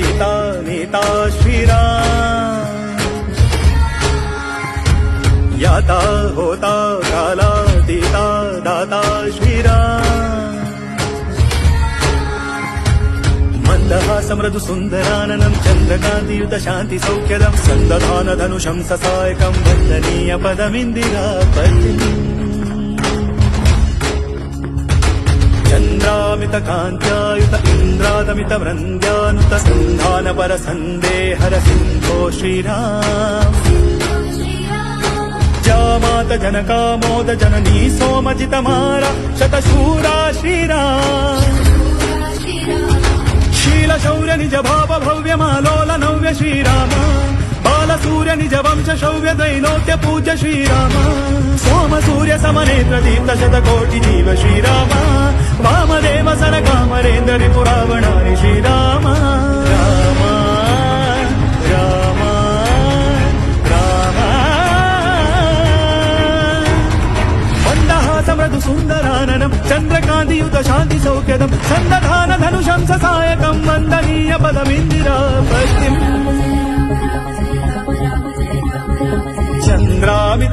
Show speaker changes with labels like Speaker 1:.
Speaker 1: पिता नेता श्रीराम याता होता कालातीता दाता श्रीराम मंदहासमृदु सुन्दराननं चन्द्रकान्तियुत शान्ति सौख्यदं सन्दधान धनुषं ससायकं वन्दनीय पदमिन्दिरापतिम् चन्द्रामित कान्त्यायुत इन्द्रादमित वृन्द्यानुत सन्धान पर सन्देहर सिन्धो श्रीराम जामात जनकामोद जननी सोमजितमारा शतशूरा श्रीराम शील शौर्य निज भाव भव्य मालोल नव्य श्रीराम बाल सूर्य निज वंश शौर्य दैनोत्य पूज्य श्रीराम सोम सूर्य समनेत्र दीप्त शतकोटि जीव श्रीराम वामदेव सन कामरेन्द्र रिपुरावणानि श्रीराम राम राम राम मन्दहासमृदु सुन्दराननं चन्द्रकान्तियुत शान्ति सौख्यदं सन्दधान धनुषं